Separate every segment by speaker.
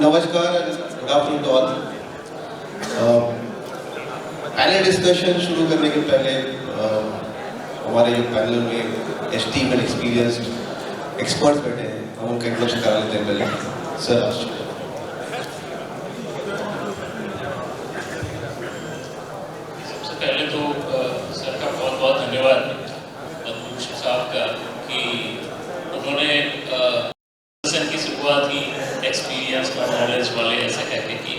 Speaker 1: नमस्कार and good afternoon to all. Panel discussion शुरू करने के पहले हमारे जो पैनल में एस्टीम एंड एक्सपीरियंस एक्सपर्ट्स बैठे हैं, हम उनका इंट्रोडक्शन करा लेते हैं पहले। सर
Speaker 2: सबसे पहले तो सर का बहुत बहुत धन्यवाद पद्मभूषण साहब का कि उन्होंने की शुरुआत की एक्सपीरियंस और नॉलेज वाले ऐसे कहते कि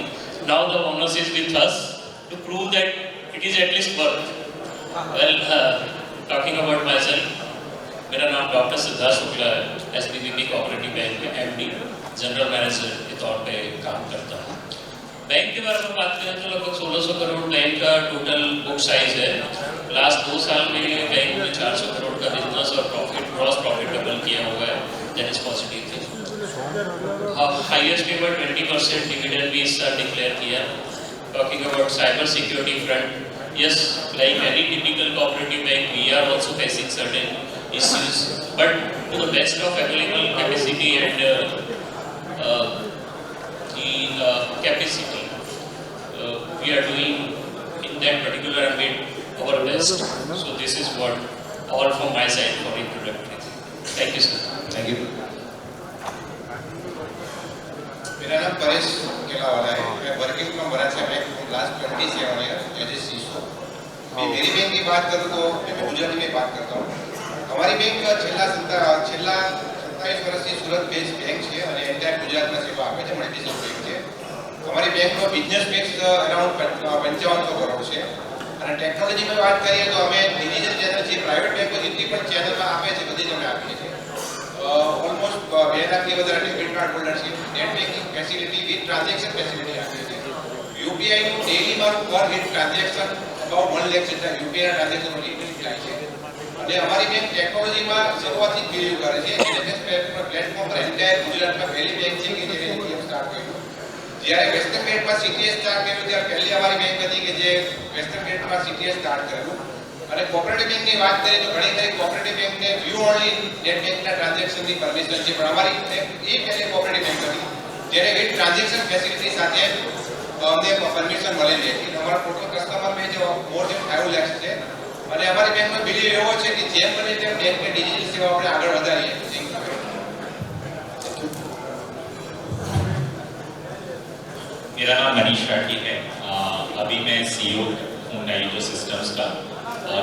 Speaker 2: now the onus is with us to prove that it is at least worth. Well, talking about myself, मेरा नाम डॉक्टर सिद्धार्थ शुक्ला है। एसबीबीपी कोऑपरेटिव बैंक में एमडी जनरल मैनेजर के तौर पे काम करता हूँ। बैंक के बारे में बात करें तो लगभग 1600 करोड़ बैंक का टोटल बुक साइज है। लास्ट 2 साल में बैंक में 400 करोड़ का बिजनेस और प्रॉफिट, ग्रॉस प्रॉफिट डबल किया हुआ है। That is positive thing. Highest ever 20% dividend भी इस साल डिक्लेयर किया। Talking about cyber security front, yes, like any typical cooperative bank, we are also facing certain issues, but to the best of available capacity and the capacity, we are doing in that particular ambit our best. So this is what all from my side for introductory. Thank you, sir.
Speaker 1: Thank you.
Speaker 3: मेरा नाम परेश केलावाला है। मैं working from Varachha bank last 27 year as a CEO. मैं मेरी bank की बात करूँ तो मैं गुजराती में बात करता हूँ। हमारी बैंक છેલ્લા 27 વર્ષથી સુરત બેઝ બેંક છે અને એન્ટાયર ગુજરાતમાં સેવા આપે છે। મલ્ટીસર્વિસ બેંક છે। हमारी बैंक में बिजनेस टैक्स अराउंड 5500 करोड़ है। અને ટેકનોલોજી में बात करिए तो हमें डिजिटल चैनल છે प्राइवेट बैंक जितनी પણ ચેનલમાં આપે છે બધી જ અમે આપીએ છીએ। ऑलमोस्ट 2 લાખથી વધારે ડેબિટ કાર્ડ હોલ્ડર છે। Net banking facility with transaction facility આપીએ છીએ। યુપીઆઈ નું ડેલી માં પર હિટ ટ્રાન્ઝેક્શન અબાઉટ 1 લાખ જેટલા યુપીઆઈ ટ્રાન્ઝેક્શન લિમિટ થાય છે। અને અમારી બેંક ટેકનોલોજીમાં શરૂઆતથી જ બિલીવ કરે છે। એનએફએસ પ્લેટફોર્મ પર એન્ટાયર ગુજરાતમાં પહેલી બેંક છે કે જેને એટીએમ સ્ટાર્ટ કર્યું। જ્યારે વેસ્ટર્ન ગેટમાં સીટીએસ સ્ટાર્ટ કર્યું ત્યારે પહેલી અમારી બેંક હતી કે જે વેસ્ટર્ન ગેટમાં સીટીએસ સ્ટાર્ટ કર્યું। અને કોઓપરેટિવ બેંકની વાત કરીએ તો ઘણી ખરી કોઓપરેટિવ બેંકને વ્યૂ ઓનલી નેટ બેંકના ટ્રાન્ઝેક્શનની પરમિશન છે, પણ અમારી બેંક એ પહેલી કોઓપરેટિવ બેંક હતી જેને વિથ ટ્રાન્ઝેક્શન ફેસિલિટી સાથે અમને પરમિશન મળેલી હતી। અમારા ટોટલ કસ્ટમર બેઝ મોર દેન 5 લાખ છે। અને અમારી બેંકનો બિલીવ એવો છે કે જેમ બને તેમ બેંકની ડિજિટલ સેવા આપણે આગળ વધારીએ।
Speaker 4: मेरा नाम मनीष राठी है। अभी मैं सीईओ हूँ नैलिटो सिस्टम्स का।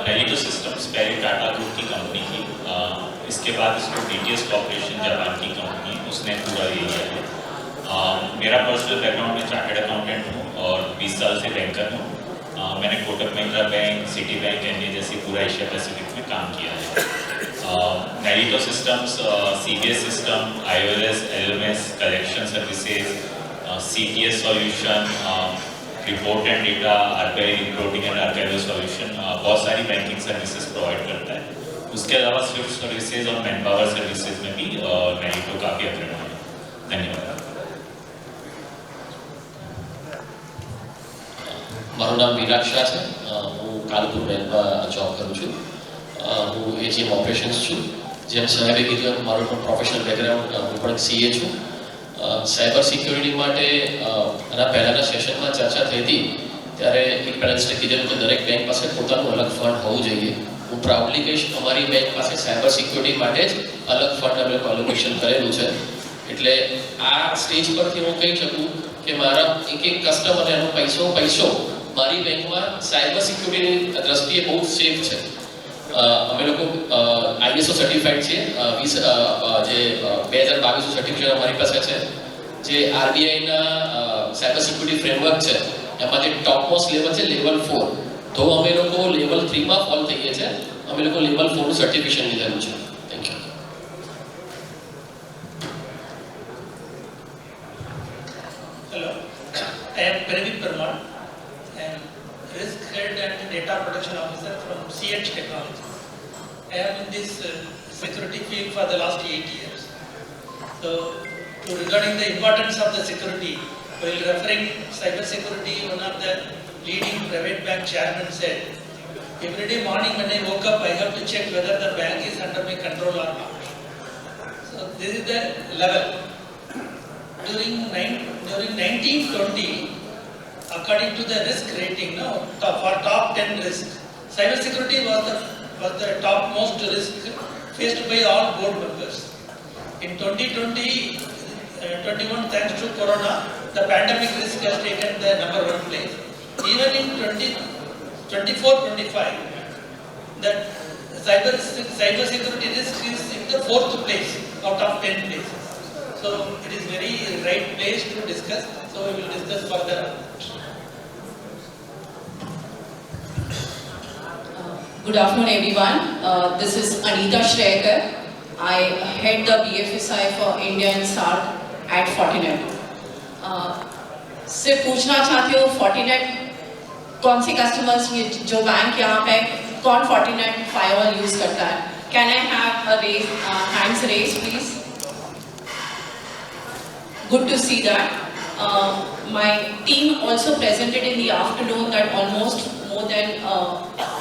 Speaker 4: नैलिटो सिस्टम्स पहले टाटा ग्रुप की कंपनी थी, इसके बाद इसको डीटीएस कॉर्पोरेशन जापान की कंपनी उसने पूरा ले लिया है। मेरा पर्सनल बैकग्राउंड में चार्टर्ड अकाउंटेंट हूँ और 20 साल से बैंकर हूँ। मैंने Kotak Mahindra bank, Citibank, ND जैसी पूरा एशिया पैसिफिक में काम किया है। Nelito systems CBS system, IOS, LMS, collection services, CTS solution, report and data, archive reporting and archival solution, बहुत सारी बैंकिंग सर्विसेज प्रोवाइड करता है। उसके अलावा स्विफ्ट सर्विसेज और मैन पावर सर्विसेज में भी नैलिटो काफ़ी अग्रणी है। धन्यवाद।
Speaker 5: મારું નામ વિરાટ શાહ છે। હું કાલપુર બેંકમાં જોબ કરું છું। હું એજીએમ ઓપરેશન્સ છું। જેમ સાહેબે કીધું એમ મારું પણ પ્રોફેશનલ બેકગ્રાઉન્ડ, હું પણ સીએ છું। સાયબર સિક્યોરિટી માટે આના પહેલાંના સેશનમાં ચર્ચા થઈ હતી ત્યારે એક પેનલિસ્ટે કીધેલું કે દરેક બેંક પાસે પોતાનું અલગ ફંડ હોવું જોઈએ। હું પ્રાઉડલી કહીશ અમારી બેંક પાસે સાયબર સિક્યોરિટી માટે જ અલગ ફંડ અમે એલોકેશન કરેલું છે। એટલે આ સ્ટેજ પરથી હું કહી શકું કે મારા એક કસ્ટમરને એનો પૈસો મારી બેંકમાં સાયબર સિક્યોરિટીની દ્રષ્ટિએ બહુ સેફ છે। અમે લોકો આઈએસઓ સર્ટિફાઈડ છીએ। 2022 સર્ટિફિકેટ અમારી પાસે છે જે આરબીઆઈના સાયબર સિક્યુરિટી ફ્રેમવર્ક છે એમાં જે ટોપમોસ્ટ લેવલ છે લેવલ 4। તો અમે લોકો લેવલ 3 માં ફોલ થઈએ છીએ। અમે લોકો લેવલ 4 નું સર્ટિફિકેશન લીધેલું છે। Thank you.
Speaker 6: Hello, I am Pradeep Parmar. I am Risk Head and Data Protection Officer from CH Technology. I am in this security field for the last 8 years. So, regarding the importance of the security, while referring cyber security, one of the leading private bank chairman said, every day morning when I woke up, I have to check whether the bank is under my control or not. So this is the level. During during 1920, according to the risk rating, for top 10 risk, cybersecurity was the topmost risk faced by all board members. In 2020, 21, thanks to Corona, the pandemic risk has taken the number 1 place. Even in 24-25, the cybersecurity risk is in the 4th place out of 10 places. So it is very right place to discuss. So we will discuss further.
Speaker 7: Good afternoon, everyone. This is Anita Shrekar. I head the BFSI for India and South at Fortinet. से पूछना चाहती हूँ Fortinet कौन सी customers जो bank यहाँ पे कौन Fortinet firewall use करता है? Can I have a raise, hands raised, please? Good to see that. My team also presented in the afternoon that almost more than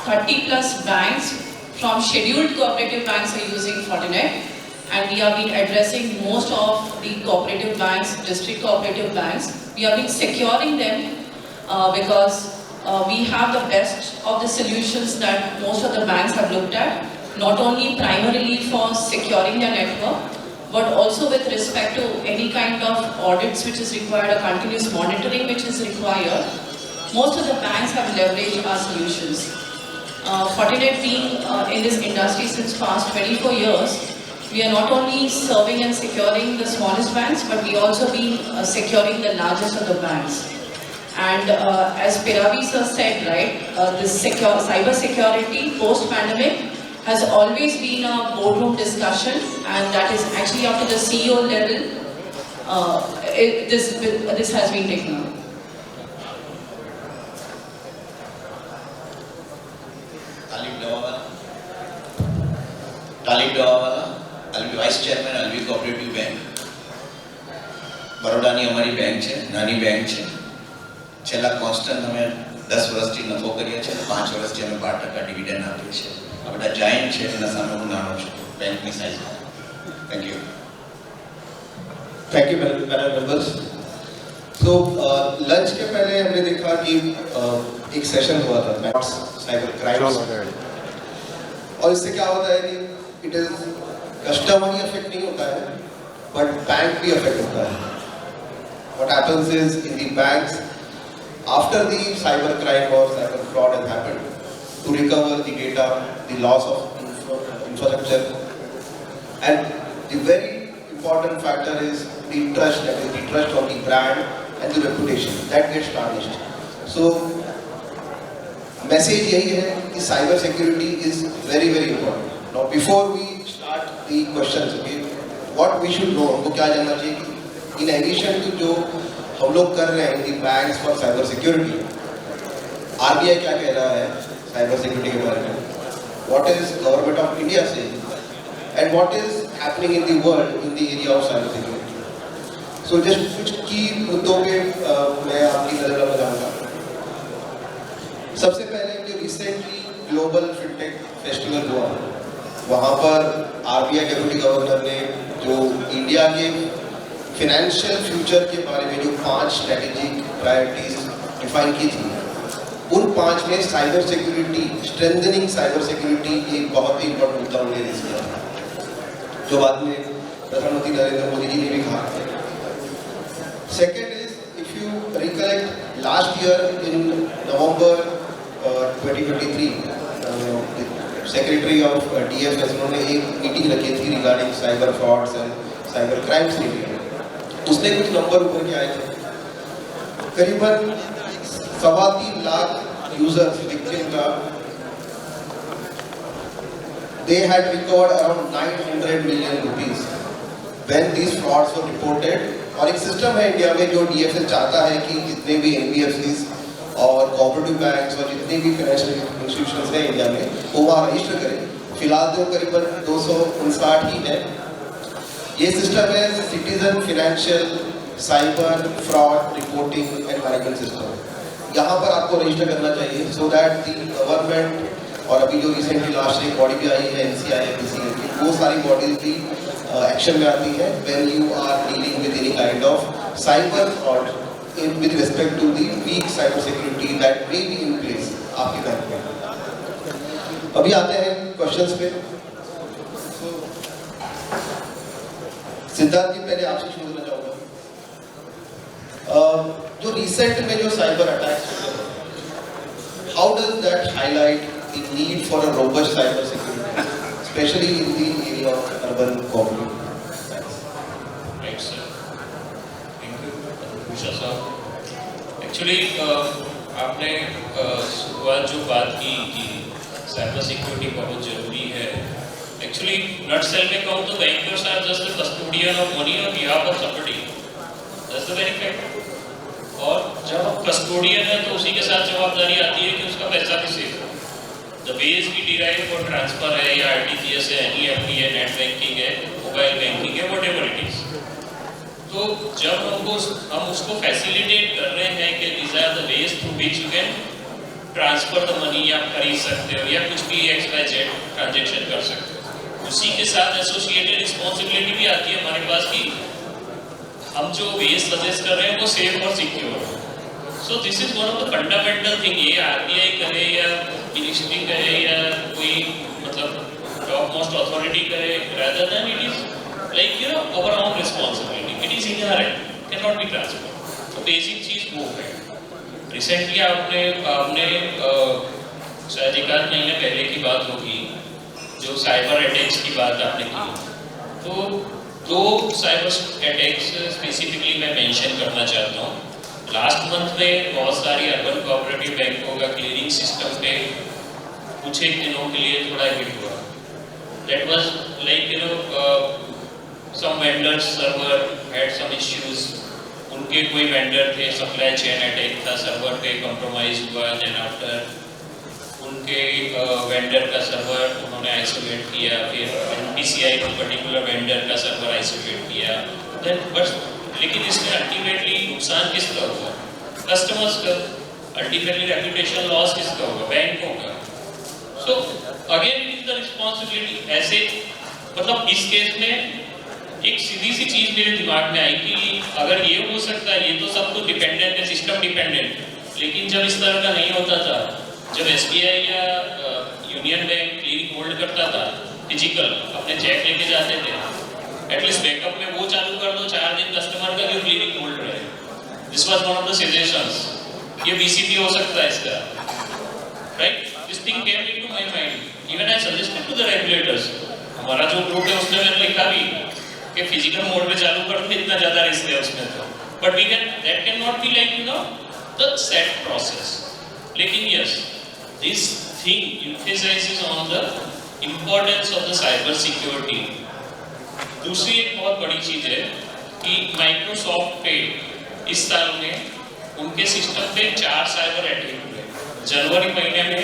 Speaker 7: 30 plus banks from scheduled cooperative banks are using Fortinet, and we have been addressing most of the cooperative banks, district cooperative banks. We have been securing them because we have the best of the solutions that most of the banks have looked at, not only primarily for securing their network, but also with respect to any kind of audits which is required, or continuous monitoring which is required. Most of the banks have leveraged our solutions. Fortinet being in this industry since past 24 years, we are not only serving and securing the smallest banks, but we also been securing the largest of the banks. And as Piravi sir said, right, this cyber security post-pandemic has always been a boardroom discussion, and that is actually up to the CEO level. This has been taken up.
Speaker 8: Talib Dawawala, I'll be Vice Chairman, I'll be Cooperative Bank. Baroda ની અમારી bank છે, નાની bank છે. છેલ્લા constant અમે 10 વર્ષથી નફો કરીએ છીએ અને 5 વર્ષથી અમે 12% ડિવિડન્ડ આપીએ છીએ. આ બધા જાયન્ટ છે, એના સામે હું નાનો છું બેંકની સાઈઝમાં. Thank you.
Speaker 1: Thank you panel members. तो लंच के पहले हमने देखा कि एक सेशन हुआ था साइबर क्राइम्स, और इससे क्या होता है कि इट इज कस्टमर ही अफेक्ट नहीं होता है बट बैंक भी अफेक्ट होता है. What happens is in the banks after the cyber crime और cyber fraud has happened to recover the data, the loss of infrastructure, and the very important factor is the trust, that is the trust of the brand and the reputation that gets tarnished. So message यही है कि cyber security is very very important. Now before we start the questions, okay, what we should know, हमको क्या जानना चाहिए कि in addition to जो हम लोग कर रहे हैं the banks for cyber security, RBI क्या कह रहा है cyber security के बारे में, what is government of India saying, and what is happening in the world in the area of cyber security. So just कुछ की मुद्दों पे मैं आपकी नजर में जाऊंगा. सबसे पहले जो रिसेंटली ग्लोबल फिनटेक फेस्टिवल हुआ, वहाँ पर RBI डेप्यूटी गवर्नर ने जो इंडिया के फिनेंशियल फ्यूचर के बारे में जो 5 स्ट्रेटेजिक प्रायोरिटीज डिफाइन की थी, उन 5 में cyber security, strengthening cyber security एक बहुत ही इंपॉर्टेंट मुद्दा उन्होंने रेज किया था, जो बाद में प्रधानमंत्री नरेंद्र मोदी जी ने भी कहा. Second is, if you recollect last year in November 2023, secretary of DFS उन्होंने एक मीटिंग रखी थी regarding cyber frauds and cyber crimes related. उसने कुछ नंबर ऊपर के आए थे. करीबन 3.25 लाख यूजर्स विक्टिम का, they had recovered around 900 million rupees when these frauds were reported. और एक सिस्टम है इंडिया में जो DFS चाहता है कि जितने भी NBFCs और कोऑपरेटिव बैंक्स और जितने भी फाइनेंशियल इंस्टीट्यूशंस हैं इंडिया में वो वहाँ रजिस्टर करें. फिलहाल तो करीबन 259 ही है. ये सिस्टम है citizen financial cyber fraud reporting and management system. यहाँ पर आपको रजिस्टर करना चाहिए सो दैट द गवर्नमेंट और अभी जो रिसेंटली लास्ट एक बॉडी भी आई है NCI की, वो सारी बॉडीज भी एक्शन में आती है when you are dealing with any kind of cyber fraud with respect to the weak cyber security that may be in place आपके बैंक में। अभी आते हैं क्वेश्चंस पे। सिद्धार्थ जी, पहले आपसे शुरू करना चाहूँगा। जो रिसेंट में जो साइबर अटैक्स हुए, how does that highlight the need for a robust cyber security, specially in the area of urban cooperative?
Speaker 2: Right sir, thank you भूषा साहब। एक्चुअली आपने शुरुआत जो बात की कि साइबर सिक्योरिटी बहुत जरूरी है, एक्चुअली नट सेल में कहूँ तो bankers are just the custodian of money on behalf of somebody, that's the very fact. और जब आप कस्टोडियन है तो उसी के साथ जवाबदारी आती है कि उसका पैसा भी सेफ हो। The ways we derive for transfer है या RTGS है, NEFT है, नेट बैंकिंग है, मोबाइल बैंकिंग है, व्हाटएवर इट इज, तो जब हम उसको फैसिलिटेट कर रहे हैं कि these are the ways through which you can transfer the money, या खरीद सकते हो या कुछ भी XYZ ट्रांजेक्शन कर सकते हो, उसी के साथ एसोसिएटेड रिस्पॉन्सिबिलिटी भी आती है हमारे पास कि हम जो वेज सजेस्ट कर रहे हैं वो सेफ और सिक्योर हो। So this is one of the fundamental thing. ये RBI करे या मिनिस्ट्री करे या कोई मतलब टॉप मोस्ट अथॉरिटी करे, rather than it is like you know our own responsibility, it is inherent, can not be transferred. तो बेसिक चीज वो है। रिसेंटली आपने शायद 1 महीने पहले की बात होगी जो साइबर अटैक्स की बात आपने की, तो 2 साइबर अटैक्स स्पेसिफिकली मैं मेंशन करना चाहता हूँ। लास्ट मंथ में बहुत सारी अर्बन कोऑपरेटिव बैंकों का क्लियरिंग सिस्टम पे कुछ एक दिनों के लिए थोड़ा हिट हुआ। That was like you know some vendors server had some issues, उनके कोई वेंडर थे, सप्लाई चेन अटैक था, सर्वर पे कॉम्प्रोमाइज हुआ, देन आफ्टर उनके वेंडर का सर्वर उन्होंने आइसोलेट किया, फिर NPCI को पर्टिकुलर वेंडर का सर्वर आइसोलेट किया, देन बट लेकिन इसमें अल्टीमेटली नुकसान किसका हुआ? कस्टमर्स का। अल्टीमेटली रेपुटेशन लॉस किसका होगा? बैंकों का। So again it is the responsibility. ऐसे मतलब इस केस में एक सीधी सी चीज मेरे दिमाग में आई कि अगर ये हो सकता है, ये तो सब कुछ डिपेंडेंट है, सिस्टम डिपेंडेंट, लेकिन जब इस तरह का नहीं होता था, जब SBI या यूनियन बैंक क्लियरिंग होल्ड करता था फिजिकल, अपने चेक लेके जाते थे, एटलीस्ट बैकअप में वो चालू कर दो 4 दिन कस्टमर का जो क्लियरिंग होल्ड रहे। This was one of the suggestions. ये BCP हो सकता है इसका, right? This thing came into my mind, even I suggested to the regulators. हमारा जो ग्रुप है उसमें मैंने लिखा भी कि फिजिकल मोड में चालू कर दो, इतना ज्यादा रिस्क है उसमें तो, but we can that can not be like you know the set process. लेकिन yes, this thing emphasizes on the importance of the cyber security. दूसरी एक बहुत बड़ी चीज है कि माइक्रोसॉफ्ट पे इस साल में उनके सिस्टम पे 4 साइबर अटैक हुए। जनवरी महीने में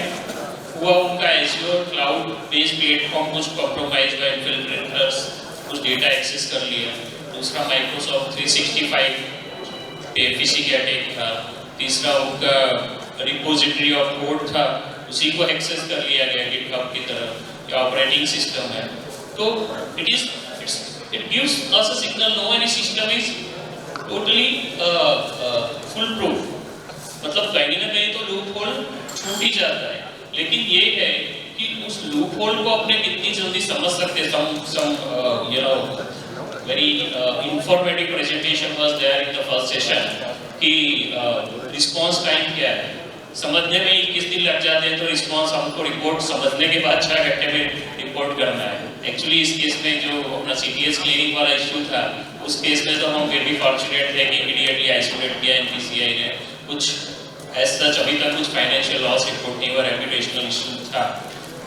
Speaker 2: हुआ उनका Azure क्लाउड बेस्ड प्लेटफॉर्म कुछ कॉम्प्रोमाइज हुआ, इन्फिल्ट्रेटर्स कुछ डेटा एक्सेस कर लिया। दूसरा माइक्रोसॉफ्ट 365 पे फिशिंग अटैक था। तीसरा उनका रिपोजिटरी ऑफ कोड था, उसी को एक्सेस कर लिया गया GitHub की तरह, या ऑपरेटिंग सिस्टम है। तो it gives us a signal no any system is totally full proof। मतलब कहीं ना कहीं तो लूप होल छूट ही जाता है, लेकिन ये है कि उस लूप होल को अपने कितनी जल्दी समझ सकते हैं। you know very informative presentation was there in the first session कि रिस्पॉन्स टाइम क्या है, समझने में 21 दिन लग जाते हैं, तो रिस्पॉन्स हमको रिपोर्ट समझने के बाद 6 घंटे में रिपोर्ट करना है। एक्चुअली इस केस में जो अपना CTS क्लियरिंग वाला इशू था, उस केस में तो हम फिर भी फॉर्चुनेट थे कि इमीडिएटली आइसोलेट किया NPCI ने। कुछ ऐसा अभी तक कुछ फाइनेंशियल लॉस रिपोर्ट नहीं हुआ, रेपुटेशनल इशू था,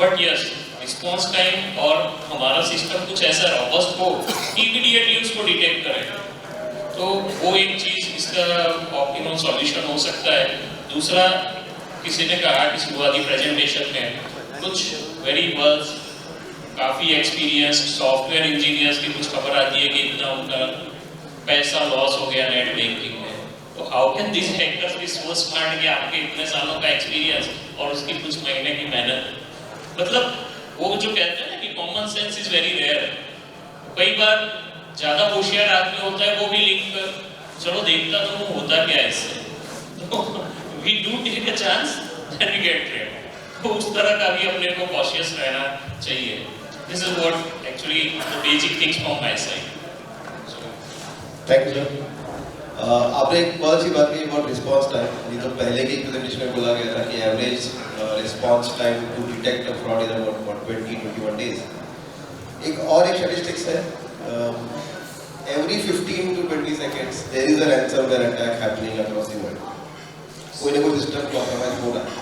Speaker 2: बट यस रिस्पॉन्स टाइम और हमारा सिस्टम कुछ ऐसा रॉबस्ट हो कि इमीडिएटली उसको डिटेक्ट करे, तो वो एक चीज इसका ऑप्टिमम सॉल्यूशन हो सकता है। दूसरा, किसी ने कहा कि शुरुआती प्रेजेंटेशन में कुछ वेरी वर्ल्ड काफ़ी एक्सपीरियंस सॉफ्टवेयर इंजीनियर्स की कुछ खबर आती है कि इतना उनका पैसा लॉस हो गया नेट बैंकिंग में। तो how can this hackers be so smart कि आपके इतने सालों का एक्सपीरियंस और उसकी कुछ महीने की मेहनत मतलब वो जो कहते हैं ना कि common sense is very rare, कई बार ज्यादा होशियार आदमी होता है वो भी लिंक कर चलो देखता तो वो होता क्या है इससे, we do take a chance and we get trade. तो उस तरह का भी अपने को कॉशियस रहना चाहिए। This is what actually the basic things from my side.
Speaker 1: Thank you sir. आपने एक बहुत अच्छी बात की अबाउट रिस्पॉन्स टाइम। ये तो पहले की प्रेजेंटेशन में बोला गया था कि average response time to detect a fraud is about 20-21 days. एक और एक स्टैटिस्टिक्स है, every 15 to 20 seconds there is a ransomware attack happening across the world। कोई ना कोई सिस्टम कॉम्प्रोमाइज हो रहा है।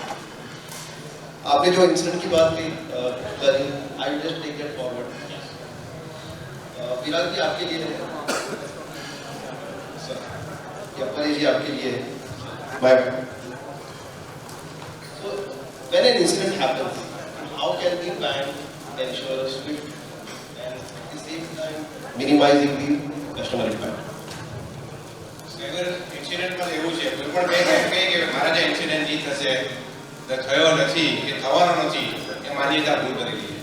Speaker 1: आपने जो इंसिडेंट की बात की करी, I just take that forward. Virat ji आपके लिए है सर, या परेश जी आपके लिए है। Bye. So when an incident happens, how can the bank ensure a swift and at the same time minimizing the customer impact?
Speaker 3: Cyber ઇન્સિડન્ટમાં એવું છે, કોઈ પણ બેંક એમ કહે કે મારા જે ઇન્સિડન્ટ ઈ થશે, થયો નથી કે થવાનો નથી, એ માન્યતા ભૂલ કરેલી છે।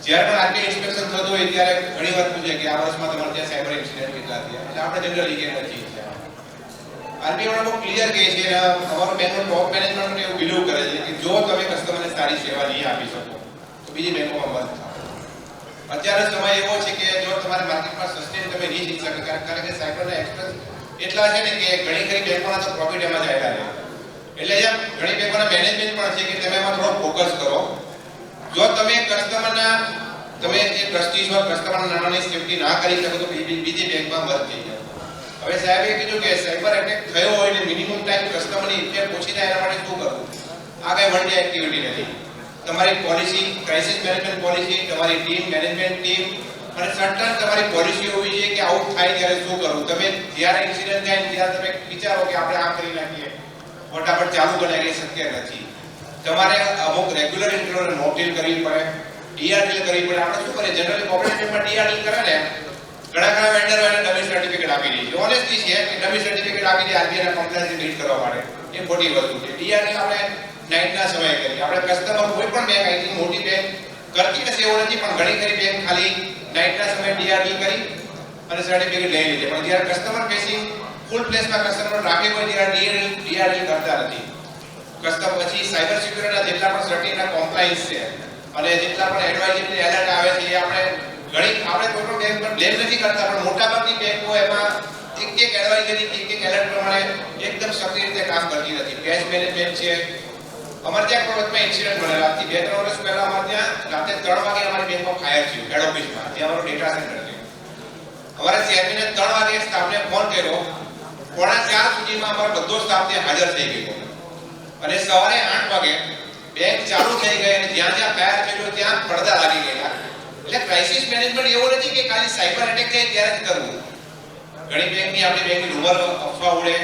Speaker 3: જ્યારે પણ આરબીઆઈ ઇન્સ્પેક્શન થતું હોય ત્યારે ઘણીવાર પૂછે કે આ વર્ષમાં તમારે ત્યાં સાયબર ઇન્સિડન્ટ કેટલા થયા, એટલે આપણે જનરલી કે નથી થયા। આરબીઆઈ વાળા બહુ ક્લિયર કહે છે, અમારો બેંકનો ટોપ મેનેજમેન્ટ એવું બિલીવ કરે છે કે જો તમે કસ્ટમરને સારી સેવા નહીં આપી શકો તો બીજી બેંકોમાં બંધ થાઓ। અત્યારે સમય એવો છે કે જો તમારે માર્કેટમાં સસ્ટેન તમે નહીં જીતી શકો, કારણ કે સાયબરના એક્સપેન્સ એટલા છે ને કે ઘણી ખરી બેંકોના તો પ્રોફિટ એમાં ચાલ્યા રહે। એટલે જેમ ઘણી બેંકોના મેનેજમેન્ટ પણ છે કે તમે એમાં થોડો ફોકસ કરો। જો તમે કસ્ટમરના તમે જે ટ્રસ્ટી છો, કસ્ટમરના નાણાંની સેફટી ના કરી શકો તો બીજી બેંકમાં મર્જ થઈ જાવ। હવે સાહેબે કીધું કે સાયબર એટેક થયો હોય ને મિનિમમ ટાઈમ કસ્ટમરની ઇફેક્ટ ઓછી થાય એના માટે શું કરવું? આ કઈ વન ડે એક્ટિવિટી નથી। તમારી પોલિસી, ક્રાઇસિસ મેનેજમેન્ટ પોલિસી, તમારી ટીમ, મેનેજમેન્ટ ટીમ અને સર્ટન તમારી પોલિસી હોવી જોઈએ કે આવું થાય ત્યારે શું કરવું। તમે જ્યારે ઇન્સિડન્ટ થાય ત્યારે તમે વિચારો કે આપણે આમ કરી નાખીએ, ફટાફટ ચાલુ કરી નાખીએ, શક્ય નથી। તમારે અમુક રેગ્યુલર ઇન્ટરવલ મોક ડ્રીલ કરવી પડે, ડીઆર ડ્રીલ કરવી પડે। આપણે શું કરીએ જનરલી કોઓપરેટિવમાં ડીઆર ડ્રીલ કરે ને, ઘણા વેન્ડર હોય ડમી સર્ટિફિકેટ આપી દે છે। ઓનેસ્ટલી છે કે ડમી સર્ટિફિકેટ આપી દે આરબીઆઈ ના કમ્પ્લાયન્સ મીટ કરવા માટે, એ ખોટી વસ્તુ છે। ડીઆર ડ્રીલ આપણે નાઇટના સમયે કરીએ। આપણે કસ્ટમર કોઈ પણ બેંક આઈ થિંક મોટી બેંક કરતી હશે એવું નથી, પણ ઘણી ખરી બેંક ખાલી નાઇટના સમયે ડીઆર ડ્રીલ કરી અને સર્ટિફિકેટ લઈ લે છે, પણ જ્યારે કસ્ટમર ફેસિંગ ફૂલ પ્લેસમાં કસ્ટમર ટ્રાફિક હોય ત્યારે ડીઆર ડ્રીલ કરતા નથી। કસ્ટમર પછી સાયબર સિક્યુરિટીના જેટલા પણ સર્ટિના કોમ્પ્લાયન્સ છે અને જેટલા પણ એડવાઇઝરી એલર્ટ આવે છે એ આપણે કોઈ પણ બેંક પર બ્લેમ નથી કરતા, પણ મોટાભાગની બેંકો એમાં એક એડવાઇઝરી, એક એલર્ટ પ્રમાણે એકદમ સક્રિય રીતે કામ કરતી નથી। કેશ મેનેજમેન્ટ છે, અમારે ત્યાં વખતમાં ઇન્સિડન્ટ બનેલા હતી 2-3 વર્ષ પહેલા અમારે ત્યાં રાતે 3 વાગે અમારી બેંકમાં ફાયર થયું હેડ ઓફિસમાં, ત્યાં અમારો ડેટા સેન્ટર છે। અમારા ચેરમેને 3 વાગે સ્ટાફને ફોન કર્યો, 3:45 સુધીમાં અમારો બધો સ્ટાફ ત્યાં હાજર થઈ ગયો અને સવારે 8 વાગે બેંક ચાલુ થઈ ગઈ અને જ્યાં જ્યાં ફાયર થયો ત્યાં પડદા લાગી ગયેલા। એટલે ક્રાઇસિસ મેનેજમેન્ટ એવું નથી કે ખાલી સાયબર એટેક થાય ત્યારે જ કરવું। ઘણી બેંકની આપણી બેંકની રૂમર અફવા ઉડે,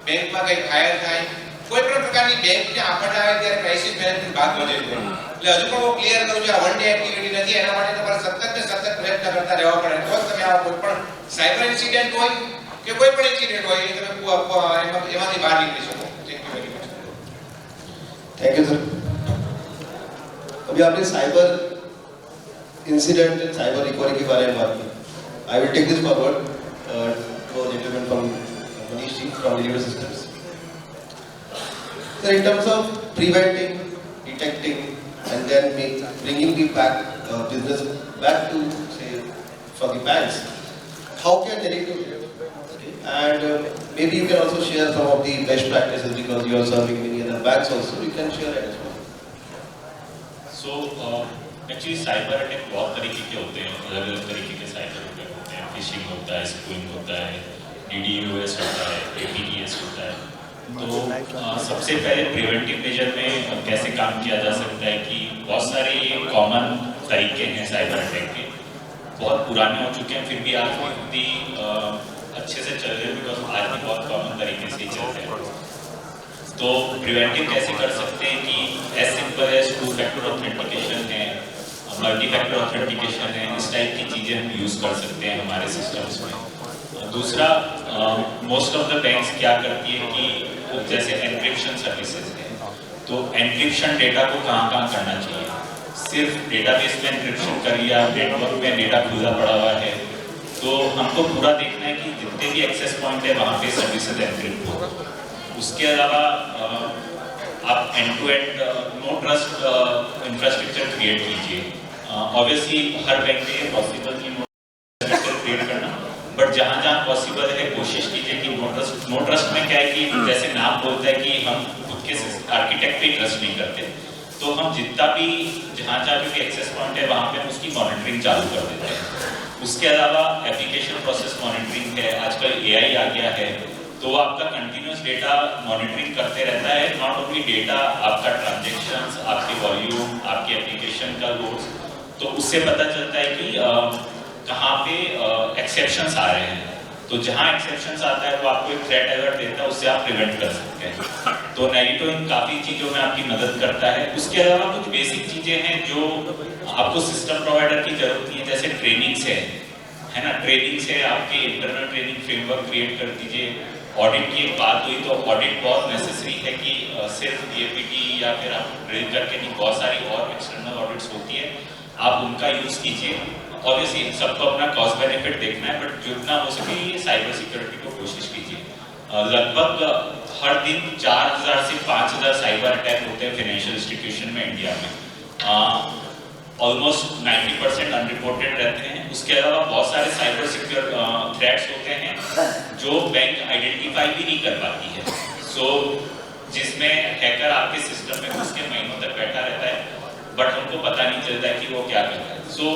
Speaker 3: બેંકમાં કંઈ ફાયર થાય, કોઈ પણ પ્રકારની બેંકને આફત આવે ત્યારે ક્રાઇસિસ મેનેજમેન્ટ ભાગ ભજવે છે। એટલે હજુ પણ હું ક્લિયર કરું છું, આ વન ડે એક્ટિવિટી નથી, એના માટે તમારે સતત પ્રયત્ન કરતા રહેવા પડે, તો જ તમે આ કોઈ પણ સાયબર ઇન્સિડન્ટ હોય કે કોઈ પણ ઇન્સિડન્ટ હોય એ તમે એમાંથી બહાર નીકળી શકો।
Speaker 1: Thank you sir. अभी आपने cyber incident and cyber recovery के बारे में बात की। I will take this forward to a gentleman from Manish ji from deliver systems. Sir, in terms of preventing, detecting and then bringing the business back to say for the banks, how can they do it? And maybe you can also share some of the best practices because you are serving many other banks also. You can share it as well.
Speaker 4: So actually cyber attack बहुत तरीके के होते हैं, अलग अलग तरीके के cyber attack होते हैं। फिशिंग होता है, स्पूइंग होता है, DDoS होता है, APDS होता है। तो सबसे पहले प्रिवेंटिव मेजर में कैसे काम किया जा सकता है कि बहुत सारे ये कॉमन तरीके हैं साइबर अटैक के, बहुत पुराने हो चुके हैं, फिर भी आज भी अच्छे से चल रहे हैं बिकॉज आज भी बहुत कॉमन तरीके से चल रहे हैं। तो प्रिवेंटिव कैसे कर सकते हैं कि as simple as two-factor authentication है, मल्टी फैक्टर ऑथेंटिकेशन है, इस टाइप की चीज़ें हम यूज़ कर सकते हैं हमारे सिस्टम्स में। दूसरा, मोस्ट ऑफ द बैंक्स क्या करती है कि जैसे एनक्रिप्शन सर्विसेज है, तो एन्क्रिप्शन डेटा को कहाँ कहाँ करना चाहिए, सिर्फ डेटाबेस में एन्क्रिप्शन कर लिया, नेटवर्क में डेटा खुला पड़ा हुआ है, तो हमको पूरा देखना है कि जितने भी एक्सेस पॉइंट है वहाँ पे सर्विसेज एन्क्रिप्ट हो। उसके अलावा आप end to end no trust infrastructure create कीजिए। ऑब्वियसली हर बैंक में ये पॉसिबल नहीं इंफ्रास्ट्रक्चर क्रिएट करना, बट जहाँ जहाँ पॉसिबल है कोशिश कीजिए कि नो ट्रस्ट में क्या है कि जैसे नाम बोलता है कि हम खुद के आर्किटेक्ट पे ट्रस्ट नहीं करते, तो हम जितना भी जहाँ भी एक्सेस पॉइंट है वहाँ पे हम उसकी मॉनिटरिंग चालू कर देते हैं। उसके अलावा एप्लीकेशन प्रोसेस मॉनिटरिंग है, आजकल AI आ गया है, तो वो आपका कंटिन्यूस डेटा मॉनिटरिंग करते रहता है। नॉट ओनली डेटा, आपका ट्रांजेक्शन्स, आपके वॉल्यूम, आपके एप्लीकेशन का लोड्स, तो उससे पता चलता है कि कहाँ पे एक्सेप्शंस आ रहे हैं। तो जहाँ एक्सेप्शंस आता है वो आपको एक थ्रेट अलर्ट देता है, उससे आप प्रिवेंट कर सकते हैं। तो नेगेटिव इन काफ़ी चीज़ों में आपकी मदद करता है। उसके अलावा कुछ बेसिक चीज़ें हैं जो आपको सिस्टम प्रोवाइडर की जरूरत नहीं है, जैसे ट्रेनिंग है ना, ट्रेनिंग से आपके इंटरनल ट्रेनिंग फ्रेमवर्क क्रिएट कर दीजिए। ऑडिट की एक बात हुई तो ऑडिट बहुत नेसेसरी है कि सिर्फ DAPT या फिर आप ड्रिल करके नहीं, बहुत सारी और एक्सटर्नल ऑडिट्स होती है, आप उनका यूज़ कीजिए। ऑब्वियसली सबको अपना कॉस्ट बेनिफिट देखना है, बट जितना हो सके ये साइबर सिक्योरिटी को कोशिश कीजिए। लगभग हर दिन 4000 से 5000 साइबर अटैक होते हैं फाइनेंशियल इंस्टीट्यूशन में इंडिया में। ऑलमोस्ट 90% अनरिपोर्टेड रहते हैं। उसके अलावा बहुत सारे साइबर सिक्योर थ्रेट्स होते हैं जो बैंक आइडेंटिफाई भी नहीं कर पाती है। सो जिसमें हैकर आपके सिस्टम में घुस के महीनों तक बैठा रहता है, बट हमको पता नहीं चलता है कि वो क्या कर रहा है। सो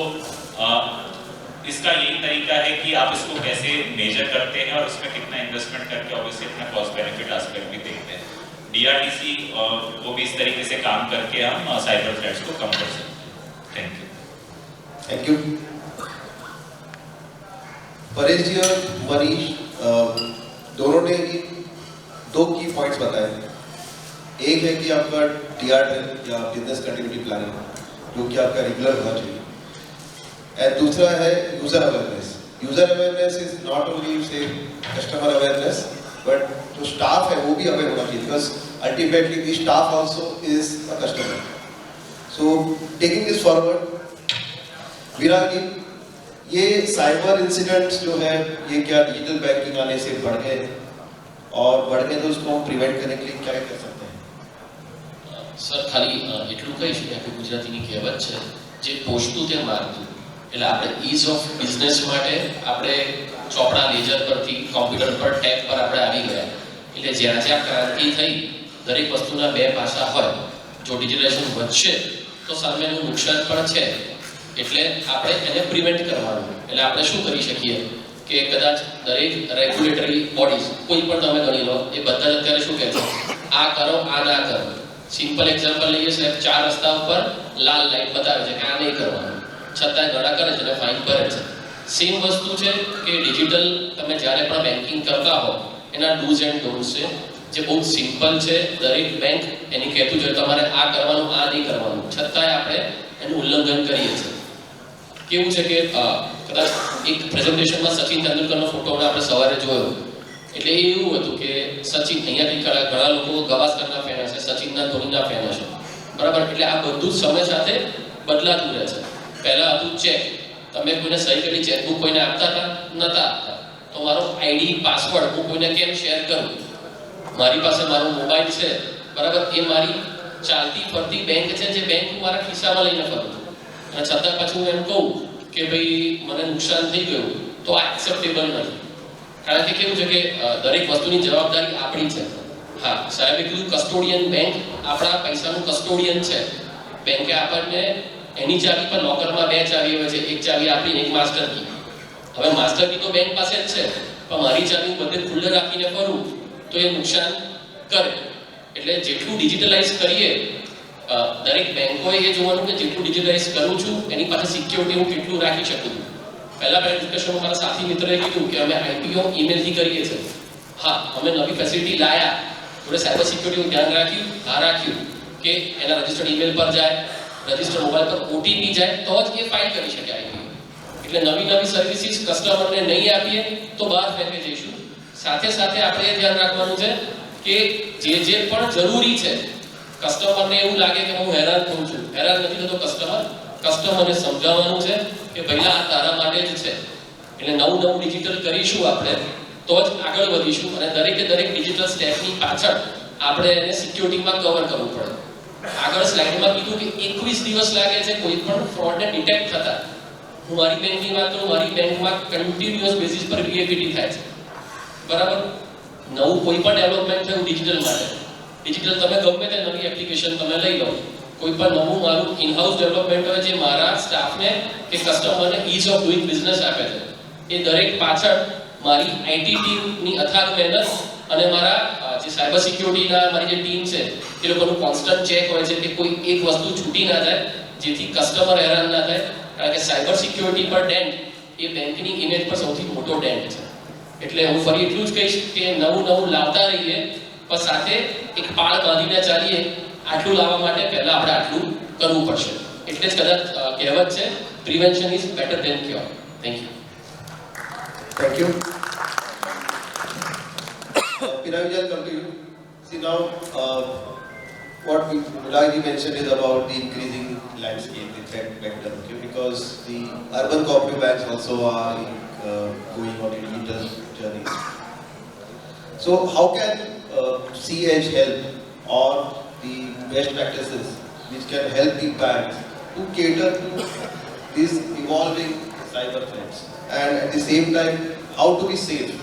Speaker 4: इसका यही तरीका है कि आप इसको कैसे मेजर करते हैं और उसमें कितना इन्वेस्टमेंट करके ऑब्वियसली अपना कॉस्ट बेनिफिट एस्पेक्ट भी देखते हैं। DRDC को भी इस तरीके से काम करके हम साइबर थ्रेट्स को कम कर सकते हैं।
Speaker 1: Thank you. परेश जी और मनीष दोनों ने दो की पॉइंट्स बताए। एक है कि आपका DRDL या बिजनेस कंटिन्यूटी प्लानिंग जो कि आपका रेगुलर होना चाहिए, एंड दूसरा है user awareness. User awareness is not only से कस्टमर अवेयरनेस, बट जो स्टाफ है वो भी अवेयर होना चाहिए, because ultimately the staff also is a customer. So taking this forward, Virat ji, ये साइबर इंसिडेंट्स जो है ये क्या डिजिटल बैंकिंग आने से बढ़ गए, और बढ़ गए तो उसको प्रिवेंट करने के लिए क्या कर सकते हैं?
Speaker 5: સર ખાલી એટલું કહીશ કે આપણે ગુજરાતીની કહેવત છે, જે પોષતું તે મારતું. એટલે આપણે ઇઝ ઓફ બિઝનેસ માટે આપણે ચોપડા લેજર પરથી કોમ્પ્યુટર પર ટેબ પર આપણે આવી ગયા. એટલે જ્યાં જ્યાં ક્રાંતિ થઈ, દરેક વસ્તુના બે પાસા હોય. જો ડિજિટલાઇઝેશન વધશે તો સામેનું નુકસાન પણ છે, એટલે આપણે એને પ્રિવેન્ટ કરવાનું. એટલે આપણે શું કરી શકીએ કે કદાચ દરેક રેગ્યુલેટરી બોડીઝ કોઈ પણ તમે ગણી લો, એ બધા જ અત્યારે શું કહે છે, આ કરો આ ના કરો. સિમ્પલ એક્ઝામ્પલ લઈએ સાહેબ, 4 રસ્તા ઉપર લાલ લાઈટ બતાવે છે કે આ નહીં કરવાનું, છતાંય ગળા કરે છે અને ફાઇન ભરે છે. સેમ વસ્તુ છે કે ડિજિટલ તમે જ્યારે પણ બેન્કિંગ કરતા હો એના ડૂઝ એન્ડ ડોન્ટ્સ છે, જે બહુ સિમ્પલ છે. દરેક બેંક એની કહેતું છે તમારે આ કરવાનું આ નહીં કરવાનું, છતાંય આપણે એનું ઉલ્લંઘન કરીએ છીએ. કેવું છે કે કદાચ એક પ્રેઝન્ટેશનમાં સચિન તેંડુલકરનો ફોટો આપણે સવારે જોયો, એટલે એવું હતું કે સચિન અહીંયાથી ઘણા લોકો ગવાસ્કરના ફેન હશે, સચિનના ધોનીના ફેન હશે, બરાબર. એટલે આ બધું સમય સાથે બદલાતું રહે છે. પહેલા હતું ચેક, તમે કોઈને સહી કરી ચેકબુક કોઈને આપતા હતા? નહોતા આપતા. તો મારો ID પાસવર્ડ હું કોઈને કેમ શેર કરું? મારી પાસે મારો મોબાઈલ છે, બરાબર, એ મારી ચાલતી ફરતી બેંક છે, જે બેંક હું મારા ખિસ્સામાં લઈને ફરું છું, અને છતાં પછી હું એમ કહું કે ભાઈ મને નુકસાન થઈ ગયું, તો આ એક્સેપ્ટેબલ નથી. કારણ કે કેવું છે કે દરેક વસ્તુની જવાબદારી આપણી છે. હા, સાહેબે કીધું કસ્ટોડિયન બેંક આપણા પૈસાનું કસ્ટોડિયન છે. બેંકે આપણને એની ચાવી પર લોકરમાં 2 ચાવી હોય છે, એક ચાવી આપણી, એક માસ્ટર કી. હવે માસ્ટર કી તો બેંક પાસે જ છે, પણ મારી ચાવી બધે ખુલ્લે રાખીને ફરું તો એ નુકસાન કરે. એટલે જેટલું ડિજિટલાઇઝ કરીએ, દરેક બેંકોએ એ જોવાનું કે જેટલું ડિજિટલાઇઝ કરું છું એની પાસે સિક્યોરિટી હું કેટલું રાખી શકું. પહેલા ડિસ્કશનમાં મારા સાથી મિત્રએ કીધું કે અમે IPO ઈમેલથી કરીએ છીએ. હા, અમે નવી ફેસિલિટી લાયા, થોડે સાયબર સિક્યોરિટીનું ધ્યાન રાખ્યું, આ રાખ્યું કે એના રજિસ્ટર્ડ ઈમેલ પર જાય, રજિસ્ટર્ડ મોબાઈલ પર OTP જાય તો જ એ ફાઇલ કરી શકે IPO. એટલે નવી સર્વિસીસ કસ્ટમરને નહીં આપીએ તો બહાર ફેંકી જઈશું. સાથે સાથે આપણે એ ધ્યાન રાખવાનું છે કે જે પણ જરૂરી છે કસ્ટમરને એવું લાગે કે હું હેરાન થઉં છું. હેરાન નથી થતો કસ્ટમરને સમજાવવાનું છે કે ભઈલા આ તારા માટે જ છે. એટલે નવું ડિજિટલ કરીશું આપણે તો જ આગળ વધીશું, અને દરેકે દરેક ડિજિટલ સ્ટેપની પાછળ આપણે એને સિક્યોરિટીમાં કવર કરવું પડે. આગળ સ્લાઇડમાં કીધું કે 21 દિવસ લાગે છે કોઈ પણ ફ્રોડને ડિટેક્ટ થતા. હું મારી બેંકની વાત કરું, મારી બેંકમાં કન્ટિન્યુઅસ બેસિસ પર વીએપીટી થાય છે, બરાબર. નવું કોઈ પણ ડેવલપમેન્ટ થયું ડિજિટલ માટે, ડિજિટલ તમે ગમે તે નવી એપ્લિકેશન તમે લઈ લો, કોઈ પણ નવું મારું ઇનહાઉસ ડેવલપમેન્ટ હોય જે મારા સ્ટાફને કે કસ્ટમરને ઇઝ ઓફ ડુઈંગ બિઝનેસ આપે છે, એ દરેક પાછળ મારી આઈટી ટીમની અથાગ મહેનત અને મારા જે સાયબર સિક્યોરિટીના મારી જે ટીમ છે એ લોકોનું કોન્સ્ટન્ટ ચેક હોય છે કે કોઈ એક વસ્તુ છૂટી ના જાય, જેથી કસ્ટમર હેરાન ના થાય. કારણ કે સાયબર સિક્યોરિટી પર ડેન્ટ એ બેંકની ઇમેજ પર સૌથી મોટો ડેન્ટ છે. એટલે હું ફરી એટલું જ કહીશ કે નવું લાવતા રહીએ, પણ સાથે એક પાળ બાંધીને ચાલીએ. આટલું લાવવા માટે પહેલા આપણે આટલું કરવું પડશે. એટલે જ કદાચ કહેવત છે, prevention is better than cure. Thank you.
Speaker 1: Thank you. Pinavi, I'll come to you. See now, what Vilayji mentioned is about the increasing landscape, the threat vector, okay? Because the urban cooperative banks also are going on a digital journey. So how can CH help, or the best practices which can help the banks to cater to these evolving cyber threats, and at the same time how to be safe?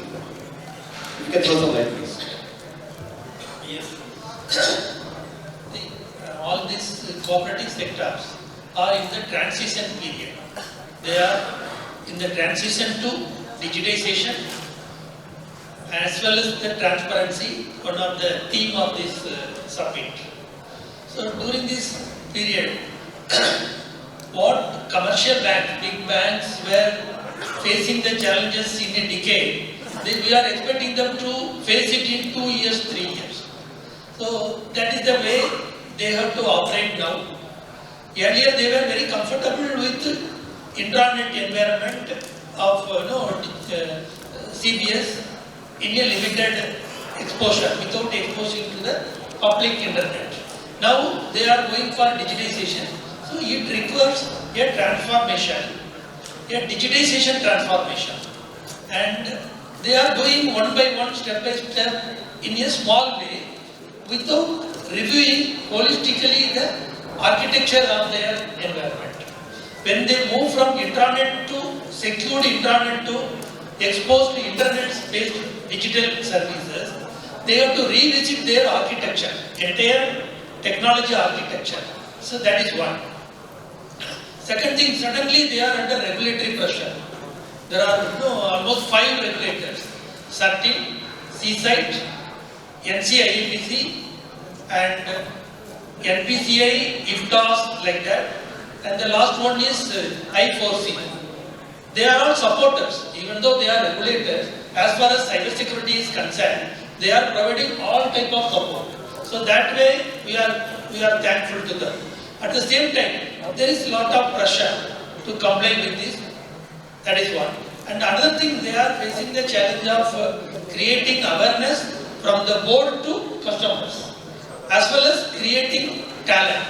Speaker 1: If you can throw some light, please.
Speaker 6: Yes. All these cooperative sectors are in the transition period. They are in the transition to digitization as well as the transparency, one of the theme of this summit. So during this period, what commercial banks, big banks were facing the challenges in a decade, we are expecting them to face it in 2 years, 3 years. So that is the way they have to operate now. Earlier they were very comfortable with intranet environment of CBS in a limited exposure without exposing to the public internet. Now they are going for digitization. So it requires a transformation, a digitization transformation, and they are doing one by one, step by step, in a small way, without reviewing holistically the architecture of their environment. When they move from intranet to secured intranet to exposed internet-based digital services, they have to revisit their architecture, entire technology architecture. So that is one. Second thing, suddenly they are under regulatory pressure. There are almost 5 regulators: CERT-in, CSIT, NCIAPC, and NPCI, IFTAS, like that. And the last one is I4C. They are all supporters, even though they are regulators. As far as cybersecurity is concerned, they are providing all type of support. So that way, we are thankful to them. At the same time, there is a lot of pressure to comply with this. That is one. And another thing, they are facing the challenge of creating awareness from the board to customers, as well as creating talent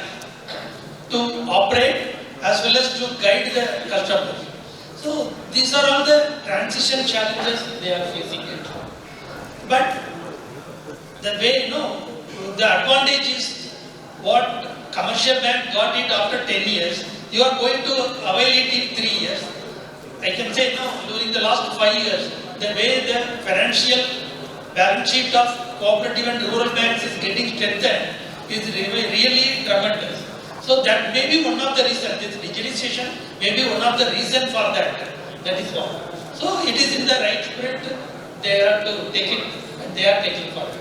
Speaker 6: to operate, as well as to guide the customers. So these are all the transition challenges they are facing it. But the way, the advantage is what commercial bank got it after 10 years, you are going to avail it in 3 years. I can say now, during the last 5 years, the way the financial balance sheet of cooperative and rural banks is getting strengthened is really tremendous. So that may be one of the reasons, this digitalization may be one of the reasons for that. That is all. So it is in the right spirit, they have to take it, and they are taking forward.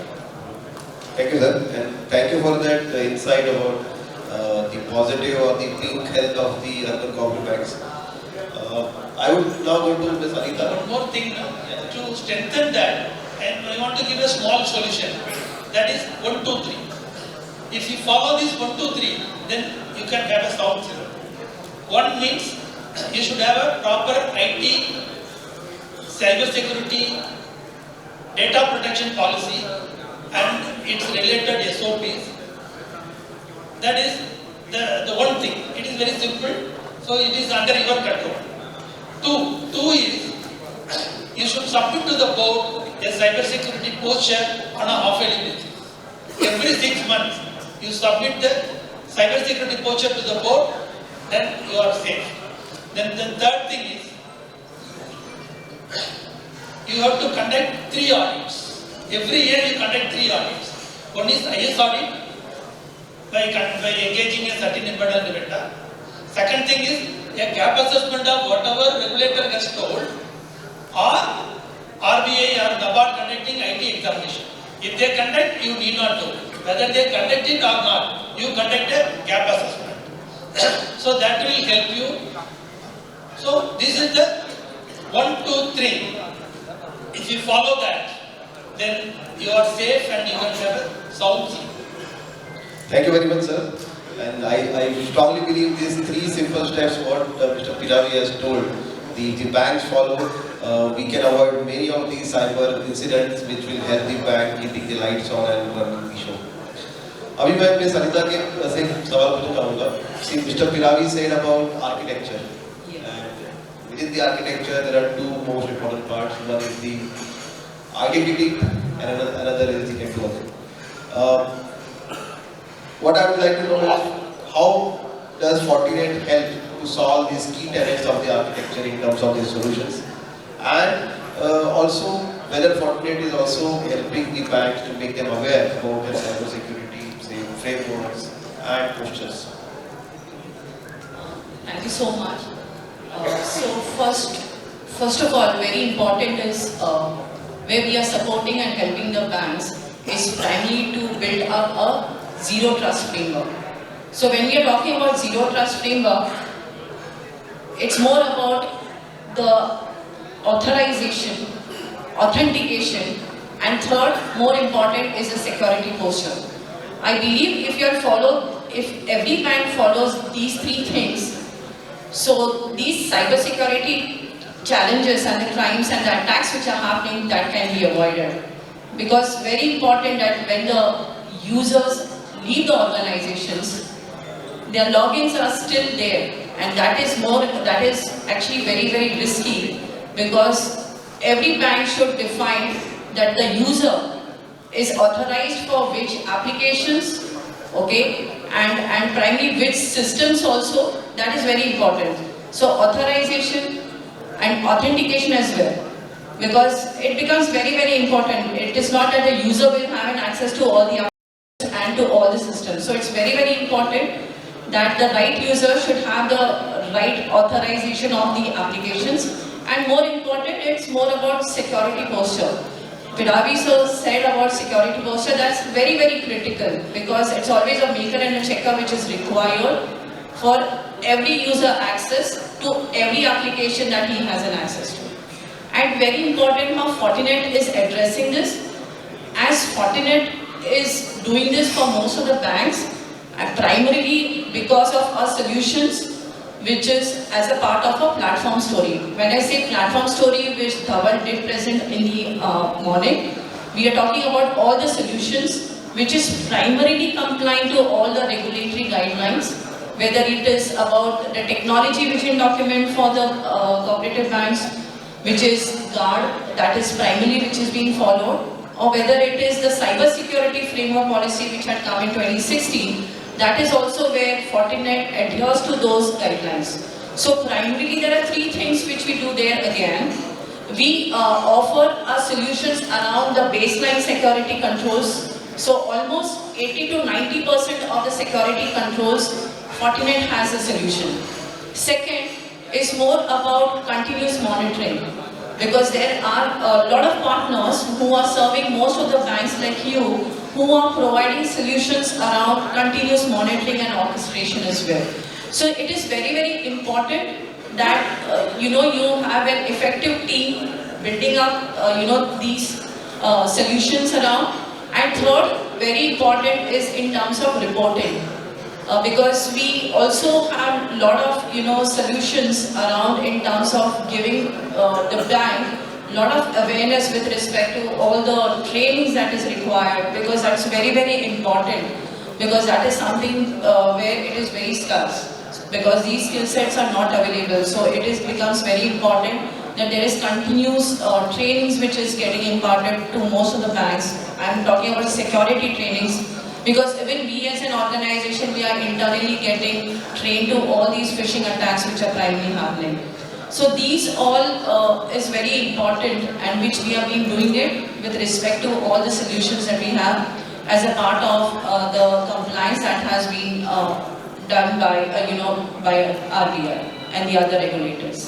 Speaker 1: Thank you, sir, and thank you for that insight about the positive or the pink health of the urban cooperative banks. I would now go to Ms. Anita.
Speaker 6: One more thing, to strengthen that, and I want to give a small solution. That is 1, 2, 3. If you follow this 1, 2, 3, then you can have a sound system. One means you should have a proper IT, cyber security, data protection policy, and its related SOPs. That is the one thing. It is very simple. So it is under your control. Two is you should submit to the board a cybersecurity posture on a half-yearly basis. Every 6 months you submit the cybersecurity posture to the board, then you are safe. Then the third thing is you have to conduct 3 audits. Every year you conduct 3 audits. One is IS audit by engaging a certain embedded vendor. Second thing is a gap assessment of whatever regulator has told, or RBI or NABARD conducting IT examination. If they conduct, you need not do. Whether they conduct it or not, you conduct a gap assessment. So that will help you. So this is the 1, 2, 3. If you follow that, then you are safe and you can have a sound sleep.
Speaker 1: Thank you very much, sir. And I strongly believe these 3 simple steps what Mr. Piravi has told, the banks follow, we can avoid many of these cyber incidents which will help the bank keeping the lights on and running the show. अभी मैं अपने सरिता के से सवाल पूछना चाहूँगा. See, Mr. Piravi said about architecture. And within the architecture, there are 2 most important parts. One is the identity, and another is the network. What I would like to know is how does Fortinet help to solve these key tenets of the architecture in terms of these solutions, and also whether Fortinet is also helping the banks to make them aware about their cybersecurity, say, frameworks and postures.
Speaker 7: Thank you so much. So first of all, very important is where we are supporting and helping the banks is primarily to build up a zero trust framework. So when we are talking about zero trust framework, it's more about the authorization, authentication, and third, more important, is the security posture. I believe if every bank follows these 3 things, so these cybersecurity challenges and the crimes and the attacks which are happening, that can be avoided. Because very important that when the users leave the organizations, their logins are still there, and that is actually very, very risky, because every bank should define that the user is authorized for which applications, okay, and primarily which systems also. That is very important. So authorization and authentication as well, because it becomes very, very important. It is not that the user will have an access to all the applications and to all the systems. So it's very, very important that the right user should have the right authorization of the applications, and more important, it's more about security posture. Piravi sir said about security posture, that's very, very critical, because it's always a maker and a checker which is required for every user access to every application that he has an access to. And very important how Fortinet is addressing this, as Fortinet is doing this for most of the banks, and primarily because of our solutions, which is as a part of a platform story. When I say platform story, which Dhaval did present in the morning, we are talking about all the solutions which is primarily compliant to all the regulatory guidelines, whether it is about the technology vision document for the cooperative banks, which is GUARD, that is primarily which is being followed, or whether it is the cyber security framework policy which had come in 2016, that is also where Fortinet adheres to those guidelines. So primarily there are 3 things which we do there again. We offer our solutions around the baseline security controls. So almost 80 to 90% of the security controls, Fortinet has a solution. Second is more about continuous monitoring, because there are a lot of partners who are serving most of the banks like you, who are providing solutions around continuous monitoring and orchestration as well. So it is very, very important that you have an effective team building up these solutions around. And third, very important is in terms of reporting, because we also have a lot of solutions around in terms of giving the bank lot of awareness with respect to all the trainings that is required, because that's very, very important because that is something where it is very scarce, because these skill sets are not available. So it becomes very important that there is continuous trainings which is getting imparted to most of the banks. I am talking about security trainings, because even we as an organization, we are internally getting trained to all these phishing attacks which are primarily happening. So these all is very important, and which we have been doing it with respect to all the solutions that we have as a part of the compliance that has been done by by RBI and the other regulators.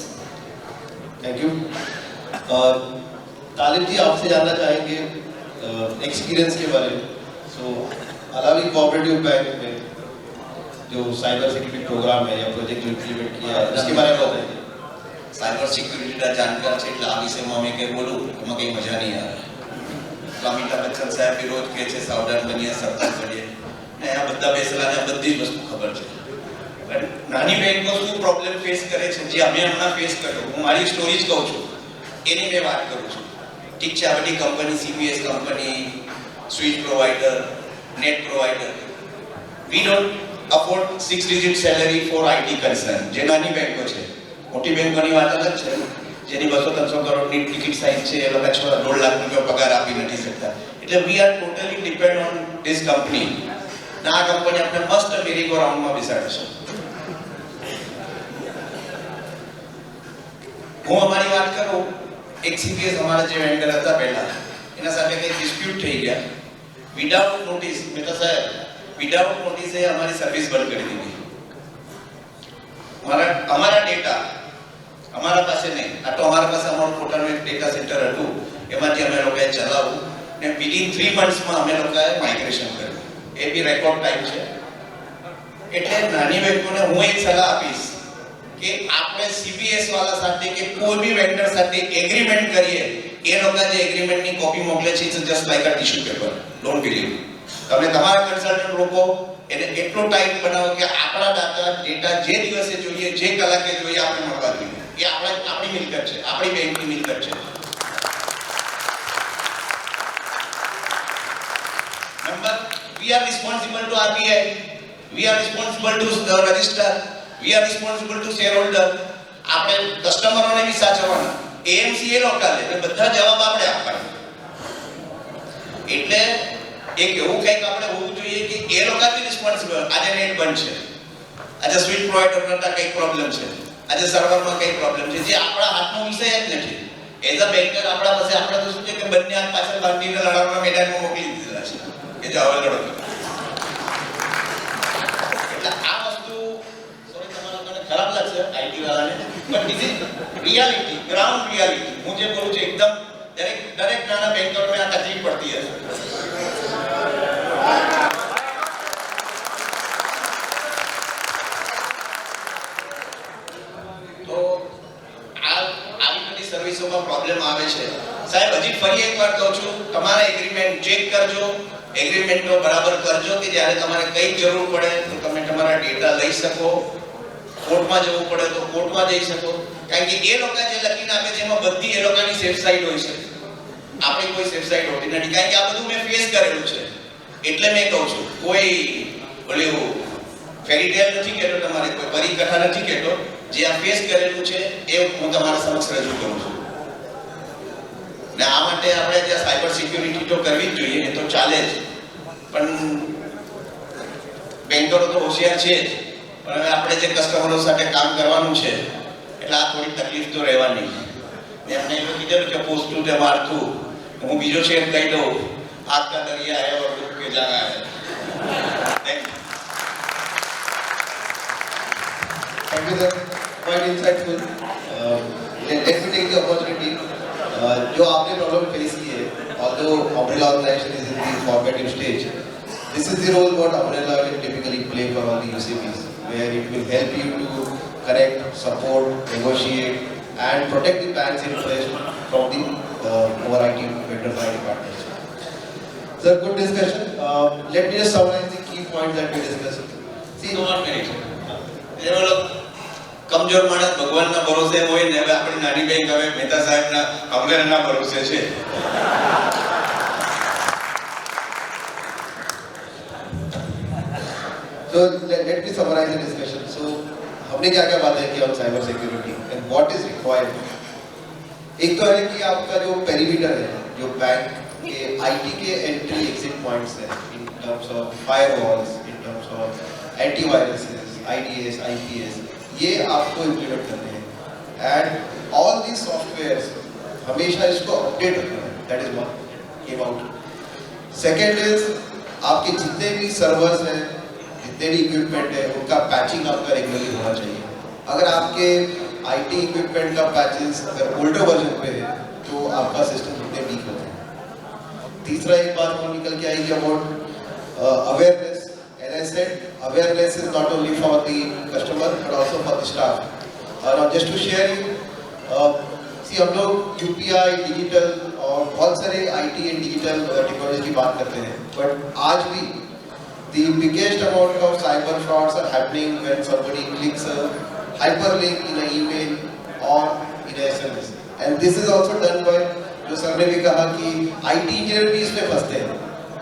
Speaker 1: Thank you. Talib ji, आपसे जानना चाहेंगे experience के बारे में। सो अलावी cooperative bank में जो cyber security programme है या प्रोजेक्ट जो इम्प्लीमेंट किया है उसके बारे में बताइए।
Speaker 8: સાયબર સિક્યુરિટીના જાણકાર છે એટલે આ વિષયમાં અમે કંઈ બોલું એમાં કંઈ મજા નહીં આવે. તો અમિતાભ બચ્ચન સાહેબ રોજ કહે છે સાવધાન બનીએ સતર્ક બનીએ, ને આ બધા બેસેલાને આ બધી જ વસ્તુ ખબર છે. પણ નાની બેંકો શું પ્રોબ્લેમ ફેસ કરે છે જે અમે હમણાં ફેસ કર્યો, હું મારી સ્ટોરી જ કહું છું, એની મેં વાત કરું છું. ઠીક છે, આ બધી company, CPS company, switch provider, net provider, we don't afford 6 digit salary for IT concern. જે નાની બેંકો છે, મોટી બેંકોની વાત અલગ છે, જેની 200-300 કરોડની ટિકિટ સાઇઝ છે, એ લોકો 1.5 લાખ રૂપિયા પગાર આપી નથી શકતા. એટલે we are totally depend on this company. ના, આ કંપની આપણે મસ્ત મેરી ગો રાઉન્ડમાં બેસાડે છે. હું અમારી વાત કરું, એક CPS અમારા જે વેન્ડર હતા પહેલા, એના સાથે કંઈક ડિસ્પ્યુટ થઈ ગયા. વિધાઉટ નોટિસ, મહેતા સાહેબ, વિધાઉટ નોટિસે અમારી સર્વિસ બંધ કરી દીધી. અમારા ડેટા અમારા પાસે નહીં, આ તો અમારા પાસે અમારું પોતાનું એક ડેટા સેન્ટર હતું, એમાંથી અમે લોકોએ ચલાવ્યું ને વિધિન 3 મંથ્સમાં અમે લોકોએ માઇગ્રેશન કર્યું. એ બી રેકોર્ડ ટાઈમ છે. એટલે નાની બેંકોને હું એક સલાહ આપીશ કે આપણે CPS વાળા સાથે કે કોઈ બી વેન્ડર સાથે એગ્રીમેન્ટ કરીએ, એ લોકો જે એગ્રીમેન્ટની કોપી મોકલે છે it's just like a tissue paper. Don't believe. તમે તમારા કન્સલ્ટન્ટ લોકો એને એટલો ટાઈટ બનાવો કે આપણા ડેટા જે દિવસે જોઈએ, જે કલાકે જોઈએ આપણે મળવા જોઈએ. એ આપણી મિલકત છે, આપણી બેંકની મિલકત છે. Number, we are responsible to RBI, we are responsible to the register, we are responsible to shareholder. આપણે કસ્ટમરોને બી સાચવવાના. AMC એ લોકો લે, બધા જવાબ આપણે આપવાના. એટલે એક એવું કંઈક આપણે હોવું જોઈએ કે એ લોકોથી રિસ્પોન્સિબલ. આજે નેટ બંધ છે, આજે સ્વીટ પ્રોવાઈડર કરતા કંઈક પ્રોબ્લેમ છે, આજે સર્વરમાં કંઈક પ્રોબ્લેમ છે, જે આપણા હાથનો વિષય જ નથી. એઝ અ બેન્કર આપણા પાસે આપણે તો શું છે કે બંને હાથ પાછળ બાંધીને લડાવવાના મેદાનમાં મોકલી દીધેલા છે કે જાઓ લડો. એટલે આ વસ્તુ સોરી તમારા લોકોને ખરાબ લાગશે IT વાળાને, but this is reality, ground reality. હું જે બોલું છું એકદમ દરેક નાના બેન્કરોને આ તકલીફ પડતી હશે. સર્વિસોમાં પ્રોબ્લેમ આવે છે. સાહેબ, હજી ફરી એકવાર કહું છું, તમારા એગ્રીમેન્ટ ચેક કરજો, એગ્રીમેન્ટો બરાબર કરજો કે જ્યારે તમારે કંઈક જરૂર પડે તો તમે તમારા ડેટા લઈ શકો, કોર્ટમાં જવું પડે તો કોર્ટમાં જઈ શકો. કારણ કે એ લોકો જે લખીને આપે છે એમાં બધી એ લોકોની સેફ સાઇડ હોય છે, આપણી કોઈ સેફ સાઇડ હોતી નથી. કારણ કે આ બધું મેં ફેસ કરેલું છે. એટલે મેં કહું છું, કોઈ ઓલું ફેરી ટેલ નથી કહેતો, તમારે કોઈ પરિકથા નથી કહેતો. જે આ ફેસ કરેલું છે એ હું તમારા સમક્ષ રજૂ કરું છું. ને આ માટે આપણે જે સાયબર સિક્યુરિટી તો કરવી જ જોઈએ, એ તો ચાલે જ, પણ બેંકરો તો હોશિયાર છે જ. પણ હવે આપણે જે કસ્ટમરો સાથે કામ કરવાનું છે એટલે આ થોડી તકલીફ તો રહેવાની. એમને એવું કીધેલું કે પોસ્ટું તે મારતું, હું બીજો છે કહી દઉં, આપકા દરિયા હે ઓર ડૂબ કે જાના હે.
Speaker 1: Thank you, sir. Quite insightful. Let me take the opportunity. जो आपने प्रॉब्लम फेस की है, although umbrella organization is in the formative stage, this is the role what umbrella will typically play for all the UCPs, where it will help you to connect, support, negotiate, and protect the bank's interest from the overriding vendor partners. Sir, good discussion. Let me just summarize the key points that we discussed.
Speaker 8: See, 1 minute. કમજોર માણસ ભગવાનના ભરોસે હોય ને, હવે આપણી નાની bank હવે મહેતા સાહેબના અમરેલના ભરોસે છે.
Speaker 1: So let me summarize the discussion. So हमने क्या क्या बातें की on cyber security and what is required. एक तो है कि आपका जो पेरीमीटर है, जो बैंक के आईटी के एंट्री एग्जिट पॉइंट्स हैं, in terms of firewalls, in terms of antiviruses, IDS, IPS, ये आपको इम्प्लीमेंट करने हैं. And all these softwares हमेशा इसको अपडेट रखना है. That is one came out. Second is आपके जितने भी सर्वर्स हैं, जितने भी इक्विपमेंट है, उनका पैचिंग आपका रेगुलरली होना चाहिए. अगर आपके आईटी इक्विपमेंट का पैचेस अगर ओल्डर वर्जन पे है तो आपका सिस्टम कितने वीक होते हैं. तीसरा एक बात और निकल के आएगी about awareness. As I said, awareness is not only for the customer but also for the staff. और just to share you, see हम लोग यूपीआई डिजिटल और बहुत सारे आईटी एंड डिजिटल टेक्नोलॉजी की बात करते हैं, बट आज भी the biggest amount of cyber frauds are happening when somebody clicks a hyperlink in an email or in a SMS. And this is also done by, जो sir ने भी कहा कि IT इंजीनियर भी इसमें फंसते हैं.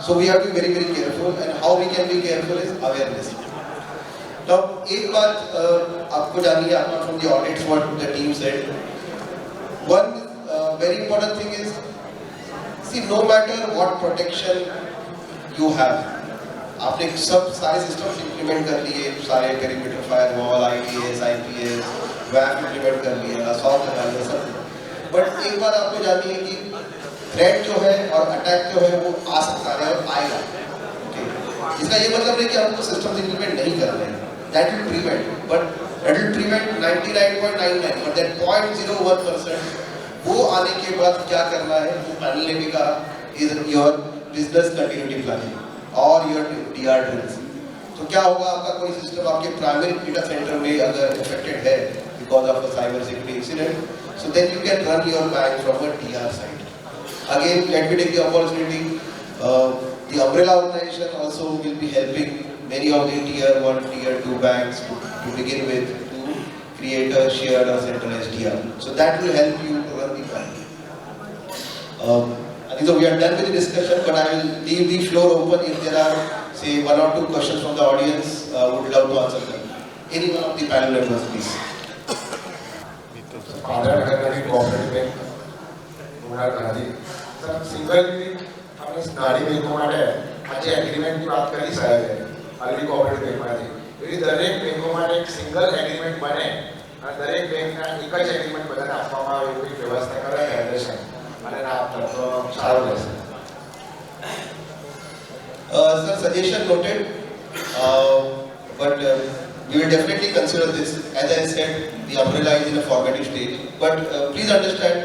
Speaker 1: So we have to be very very careful, and how we can be careful is awareness. Now एक बात आपको जाननी है apart from the audits what the team said. One very important thing is, see, no matter what protection you have, आपने सब सारे systems implement कर लिए, सारे पेरीमीटर फायरवॉल, आईटीएस, आईपीएस, वैप इंप्लीमेंट कर लिया, सॉफ्ट लगा लिया सब. बट एक बात आपको जाननी है कि थ्रेट जो है और अटैक जो है वो आ सकता है और आएगा. इसका ये मतलब नहीं कि हमको सिस्टम्स इंप्लीमेंट नहीं कर रहे हैं. That will prevent, but that will prevent 99.99, but that 0.01% वो आने के बाद क्या करना है, वो पैनल ने भी कहा, is your business continuity planning और योर डीआर ड्रिल्स. तो क्या होगा, आपका कोई सिस्टम आपके प्राइमरी डेटा सेंटर में अगर अफेक्टेड है because of a cyber security incident, so then you can run your bank from a DR side. Again, let me take the opportunity. The umbrella organization also will be helping many of the tier 1, tier 2 banks to begin with to create a shared or centralized DR. So that will help you to run the bank. I think so we are done with the discussion, but I will leave the floor open if there are, say, 1 or 2 questions from the audience. Would love to answer them. Any one of the panel members, please.
Speaker 9: આધારનગરની cooperative bank Umra Gandhi sir, single આપણે નાની બેંકો માટે આજે એગ્રીમેન્ટની વાત કરી સાહેબે already cooperative બેંકમાંથી, એવી દરેક બેંકો માટે એક સિંગલ એગ્રીમેન્ટ બને અને દરેક બેંકના એક જ એગ્રીમેન્ટ બધાને આપવામાં આવે એવી વ્યવસ્થા કરે ફેડરેશન, અને ના આપતા તો સારું રહેશે.
Speaker 1: Sir, suggestion noted, but we will definitely consider this. As I said, the umbrella is in a formative stage, but please understand,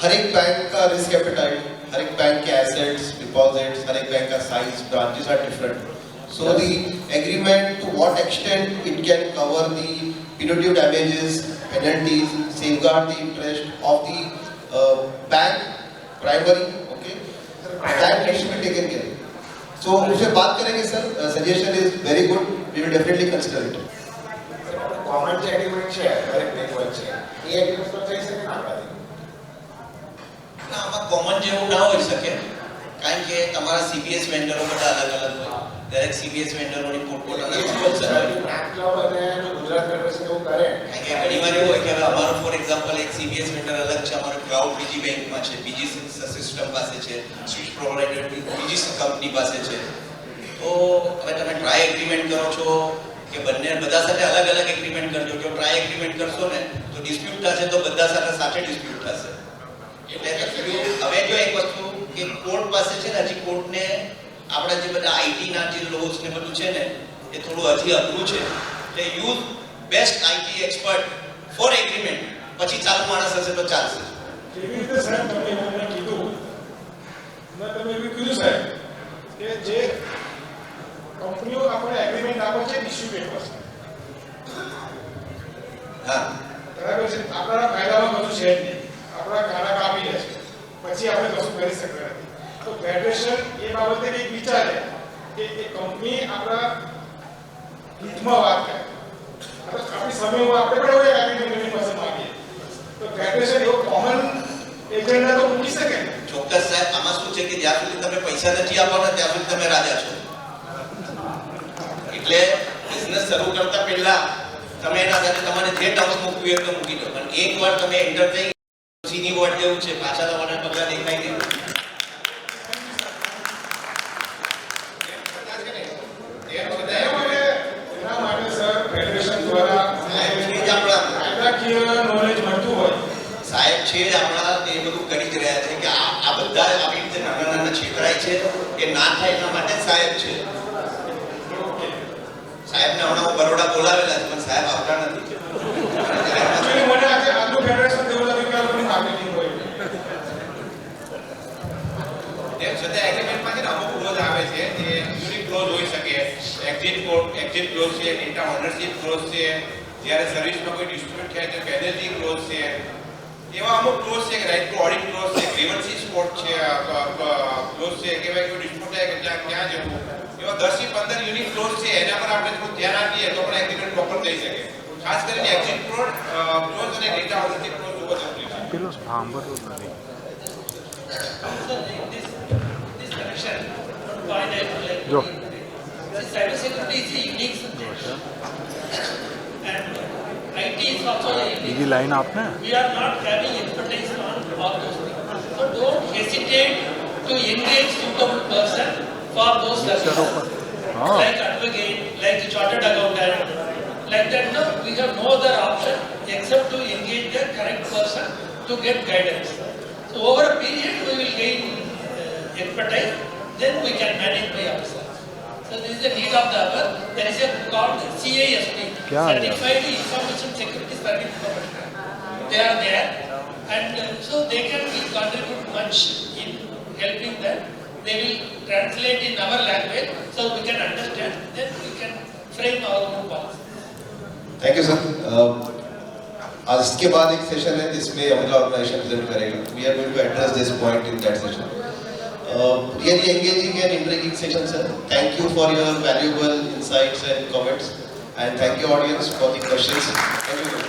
Speaker 1: हर एक बैंक का risk appetite, हर एक बैंक के assets, deposits, हर एक बैंक का size, branches are different. So the agreement, to what extent it can cover the punitive damages, penalties, safeguard the interest of the bank primary, okay? That needs to be taken care. So उससे बात करेंगे sir. Suggestion is very good. We will definitely consider it.
Speaker 9: Common જે agreement છે દરેક bank વચ્ચે, એ agreement પર થઈ શકે ને આપણાથી?
Speaker 8: ના, આમાં કોમન જેવું ના હોઈ શકે, કારણ કે તમારા સીબીએસ વેન્ડરો બધા અલગ અલગ હોય. દરેક સીબીએસ વેન્ડરોની પોતપોતાના કમ્પલ્સરી હોય.
Speaker 9: બેંક ક્લબ અને જો ગુજરાત ફેડરેશન એવું કરે,
Speaker 8: કારણ કે ઘણીવાર એવું હોય કે હવે અમારો ફોર એક્ઝામ્પલ એક સીબીએસ વેન્ડર અલગ છે, અમારો ક્લાઉડ બીજી બેંકમાં છે, બીજી સિસ્ટમ પાસે છે, સ્વિચ પ્રોવાઇડર બીજી કંપની પાસે છે. તો હવે તમે ટ્રાય એગ્રીમેન્ટ કરો છો કે બંને બધા સાથે અલગ અલગ એગ્રીમેન્ટ કરજો. જો ટ્રાય એગ્રીમેન્ટ કરશો ને તો ડિસ્પ્યુટ થશે, તો બધા સાથે ડિસ્પ્યુટ થશે. એટલે હવે જો એક વસ્તુ કે કોર્ટ પાસે છે ને, હજી કોર્ટને આપણા જે બધા આઈટી ના જે લોસ ને બધું છે ને, એ થોડું હજી અઘરું છે. એટલે use best IT expert for agreement, પછી ચાલુ માણસ હશે તો ચાલશે.
Speaker 9: જેવી રીતે સાહેબ તમે મને કીધું, તમે એવું કીધું સાહેબ કે જે કંપનીઓ આપણે એગ્રીમેન્ટ આપે છે ડિસ્ટ્રીબ્યુટર પાસે,
Speaker 8: હા
Speaker 9: બરાબર છે, આપણા કાયદામાં બધું છે જ નહીં, આપણા કાના કાપી લે છે, પછી આપણે કશું કરી શકતા નથી. તો ફેડરેશન એ બાબતે કંઈક વિચારે કે એ કંપની આપણા હિતમાં વાત કરે, આપણી સમયમાં આપણે પણ એવું એગ્રીમેન્ટ પાસે માંગીએ, તો ફેડરેશન એવો કોમન એજન્ડા તો મૂકી શકે ને?
Speaker 8: ચોક્કસ સાહેબ. આમાં શું છે કે જ્યાં સુધી તમે પૈસા નથી આપવાના ત્યાં સુધી તમે રાજા છો. એટલે બિઝનેસ શરૂ કરતા પહેલા તમે એના સાથે તમારે જે ટર્મ્સ મૂકવી હોય તો મૂકી દો, પણ એકવાર તમે એન્ટર થઈ સીની વોટ જેવું છે, પાછા તમારા પગલા દેખાઈ દે.
Speaker 9: એના માટે સર ફેડરેશન દ્વારા કાયદાકીય નોલેજ મળતું હોય
Speaker 8: સાહેબ છે જ આપણા તે બધું કરી જ રહ્યા છે કે આ બધા આવી રીતે નાના નાના છેતરાય છે એ ના થાય એના માટે જ સાહેબ છે. સાહેબને હમણાં હું બરોડા બોલાવેલા છે પણ સાહેબ આવતા નથી.
Speaker 9: Actually, મને આજે આજનું ફેડરેશન જેવું લાગ્યું કે આ લોકોની માર્કેટિંગ હોય.
Speaker 3: તેમ છતાં એગ્રીમેન્ટમાં છે ને અમુક ક્લોઝ આવે છે જે યુનિક ક્લોઝ હોઈ શકે. એક્ઝિટ ક્લોઝ છે, ડેટા ઓનરશિપ ક્લોઝ છે, જ્યારે સર્વિસમાં કોઈ ડિસ્પ્યુટ થાય તો પેનલ્ટી ક્લોઝ છે. એવા અમુક ક્લોઝ છે કે રાઇટ ટુ ઓડિટ ક્લોઝ છે, ગ્રીવન્સીસ કોડ છે, ક્લોઝ છે કે ભાઈ કોઈ ડિસ્પ્યુટ થાય કે ક્યાં જવું. એવા 10 થી 15 યુનિક ક્લોઝ છે, એના પર આપણે થોડું ધ્યાન આપીએ તો પણ એગ્રીમેન્ટ પ્રોપર થઈ શકે. ખાસ કરીને એક્ઝિટ ક્લોઝ અને ડેટા ઓનરશિપ ક્લોઝ ખૂબ જ જરૂરી છે.
Speaker 10: પેલો સાંભળતો નથી.
Speaker 6: This connection, one point I would like to
Speaker 10: Jo.
Speaker 6: make. Cybersecurity is a unique subject, and IT is also a unique.
Speaker 10: બીજી લાઈન આપને.
Speaker 6: We are not having expertise on all those things. So don't hesitate to engage suitable person for those services.
Speaker 10: हाँ.
Speaker 6: Like advocate, like chartered accountant, like that. No, we have no other option except to engage the correct person to get guidance. So over a period we will gain expertise, then we can manage by ourselves. So this is the need of the hour. There is a called CISP,
Speaker 10: क्या है?
Speaker 6: Certified Information Security Service Provider. They are there, and so they can contribute much in helping them. They will translate in our language so we can understand. Then we can frame our own policy.
Speaker 1: Thank you sir. आज इसके बाद एक session है जिसमें Amla organisation present करेगा. We are going to address this point in that session. Really engaging and intriguing session, sir. Thank you for your valuable insights and comments, and thank you audience for the questions. Thank you.